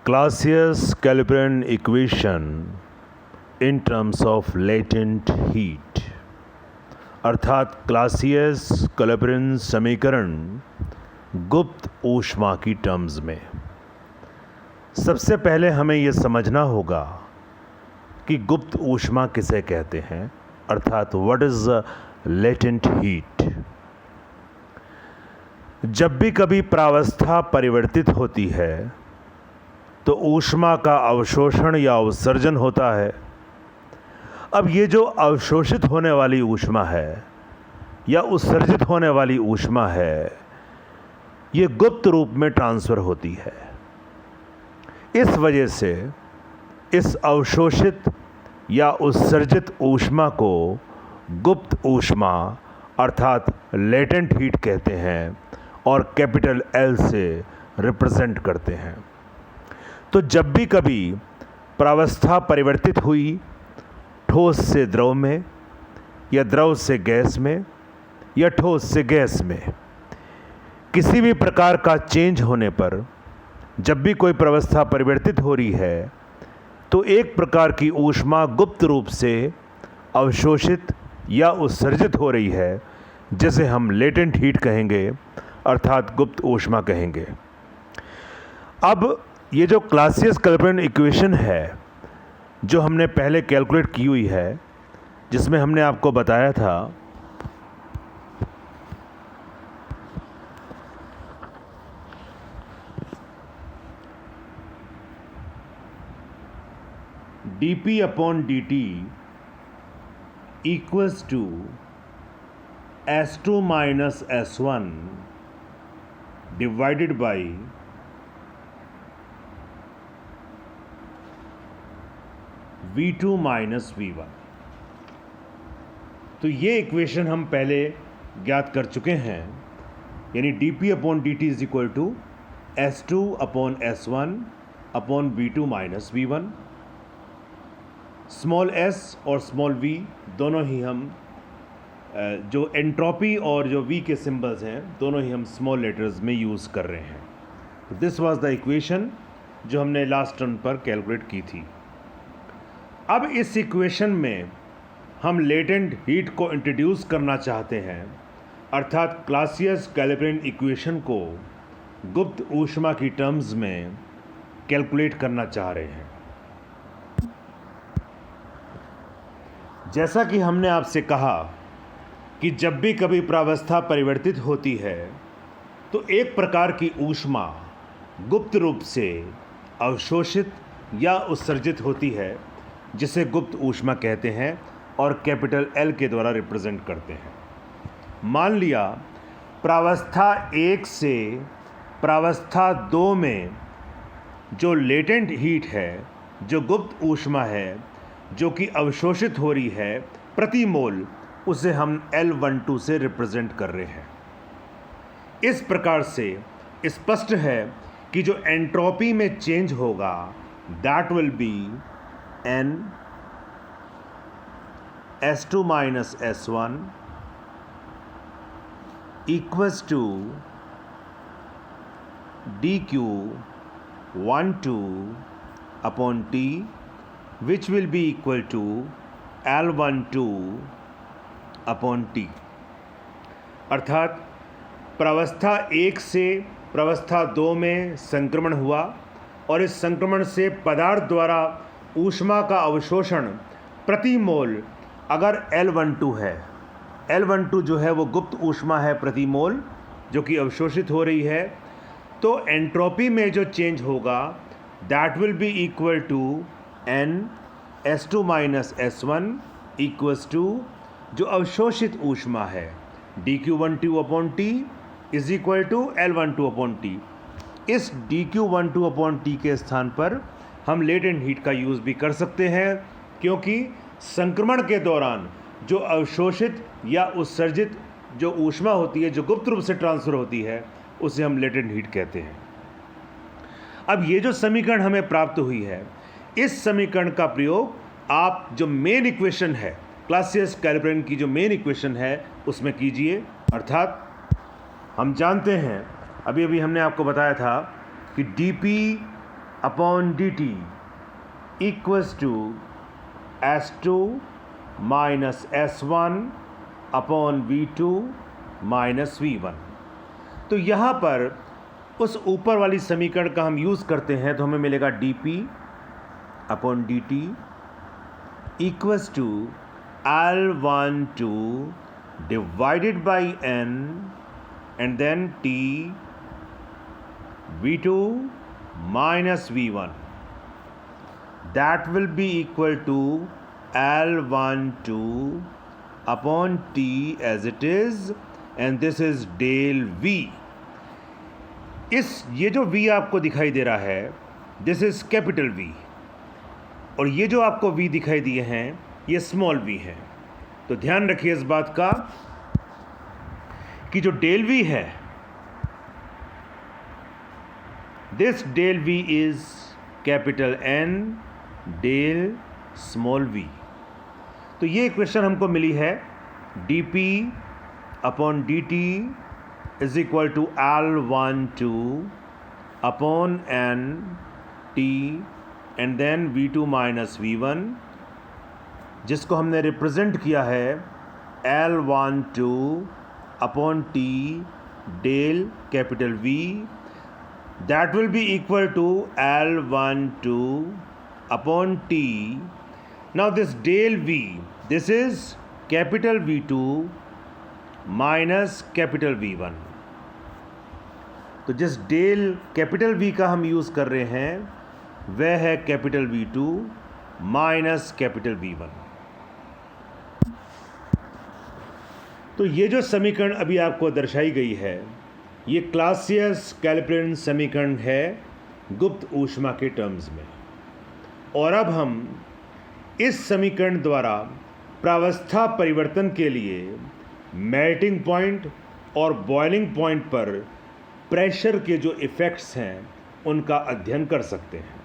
Clausius-Clapeyron equation in terms of latent heat, अर्थात Clausius-Clapeyron समीकरण गुप्त ऊष्मा की टर्म्स में। सबसे पहले हमें यह समझना होगा कि गुप्त ऊष्मा किसे कहते हैं, अर्थात व्हाट इज लेटेंट हीट। जब भी कभी प्रावस्था परिवर्तित होती है तो ऊष्मा का अवशोषण या उत्सर्जन होता है। अब ये जो अवशोषित होने वाली ऊष्मा है या उत्सर्जित होने वाली ऊष्मा है, ये गुप्त रूप में ट्रांसफर होती है। इस वजह से इस अवशोषित या उत्सर्जित ऊष्मा को गुप्त ऊष्मा अर्थात लेटेंट हीट कहते हैं और कैपिटल एल से रिप्रेजेंट करते हैं। तो जब भी कभी प्रावस्था परिवर्तित हुई ठोस से द्रव में या द्रव से गैस में या ठोस से गैस में, किसी भी प्रकार का चेंज होने पर जब भी कोई प्रावस्था परिवर्तित हो रही है तो एक प्रकार की ऊष्मा गुप्त रूप से अवशोषित या उत्सर्जित हो रही है, जिसे हम लेटेंट हीट कहेंगे अर्थात गुप्त ऊष्मा कहेंगे। अब ये जो क्लासियस-क्लैपेरॉन इक्वेशन है जो हमने पहले कैलकुलेट की हुई है, जिसमें हमने आपको बताया था dp upon dt equals to S2 minus S1 divided by V2 minus V1। तो ये इक्वेशन हम पहले ज्ञात कर चुके हैं, यानी dp upon dt is equal to S2 upon S1 upon V2 minus V1। Small s और स्मॉल v दोनों ही हम जो एंट्रोपी और जो v के सिंबल्स हैं दोनों ही हम स्मॉल लेटर्स में यूज़ कर रहे हैं। दिस वाज द इक्वेशन जो हमने लास्ट टर्म पर कैलकुलेट की थी। अब इस इक्वेशन में हम लेटेंट हीट को इंट्रोड्यूस करना चाहते हैं, अर्थात क्लासियस-क्लैपेरॉन इक्वेशन को गुप्त ऊष्मा की टर्म्स में कैलकुलेट करना चाह रहे हैं। जैसा कि हमने आपसे कहा कि जब भी कभी प्रावस्था परिवर्तित होती है तो एक प्रकार की ऊष्मा गुप्त रूप से अवशोषित या उत्सर्जित होती है, जिसे गुप्त ऊष्मा कहते हैं और कैपिटल एल के द्वारा रिप्रेजेंट करते हैं। मान लिया प्रावस्था 1 से प्रावस्था 2 में जो लेटेंट हीट है, जो गुप्त ऊष्मा है, जो कि अवशोषित हो रही है प्रति मोल, उसे हम L12 से रिप्रेजेंट कर रहे हैं। इस प्रकार से स्पष्ट है कि जो एंट्रोपी में चेंज होगा that will be N S2 minus S1 equals to dQ12 upon T which will be equal to L12 upon T। अर्थात प्रावस्था 1 से प्रावस्था 2 में संक्रमण हुआ और इस संक्रमण से पदार्थ द्वारा ऊष्मा का अवशोषण प्रति मोल अगर L12 है, L12 जो है वो गुप्त ऊष्मा है प्रति मोल जो कि अवशोषित हो रही है, तो एंट्रोपी में जो चेंज होगा that will be equal to N S2 minus S1 equals to जो अवशोषित ऊष्मा है dQ12 upon T is equal to L12 upon T। इस dQ12 अपॉन T के स्थान पर हम लेटेंट हीट का यूज़ भी कर सकते हैं, क्योंकि संक्रमण के दौरान जो अवशोषित या उत्सर्जित जो ऊष्मा होती है, जो गुप्त रूप से ट्रांसफ़र होती है, उसे हम लेटेंट हीट कहते हैं। अब ये जो समीकरण हमें प्राप्त हुई है, इस समीकरण का प्रयोग आप जो मेन इक्वेशन है क्लासियस-क्लैपेरॉन की जो मेन इक्वेशन है उसमें कीजिए। अर्थात हम जानते हैं, अभी अभी हमने आपको बताया था कि dP upon dt equals to S2 minus S1 upon V2 minus V1। तो यहाँ पर उस ऊपर वाली समीकरण का हम यूज़ करते हैं तो हमें मिलेगा dP upon dt equals to L12 divided by n and then T V2 minus V1 that will be equal to L12 upon T as it is and this is del V। ये जो V आपको दिखाई दे रहा है this is capital V और ये जो आपको V दिखाई दिए हैं ये स्मॉल v है। तो ध्यान रखिए इस बात का कि जो डेल V है this del V is capital N del small v। तो ये इक्वेशन हमको मिली है dP upon dt is equal to L12 upon N T and then V2 minus V1 जिसको हमने रिप्रेजेंट किया है L12 upon T del capital V that will be equal to L12 upon T। Now this del V, this is capital V2 minus capital V1। तो जिस del capital V का हम use कर रहे हैं वह है capital V2 minus capital V1। तो ये जो समीकरण अभी आपको दर्शाई गई है ये क्लासियस कैलिब्रेशन समीकरण है गुप्त ऊष्मा के टर्म्स में। और अब हम इस समीकरण द्वारा प्रावस्था परिवर्तन के लिए मेल्टिंग पॉइंट और बॉइलिंग पॉइंट पर प्रेशर के जो इफ़ेक्ट्स हैं उनका अध्ययन कर सकते हैं।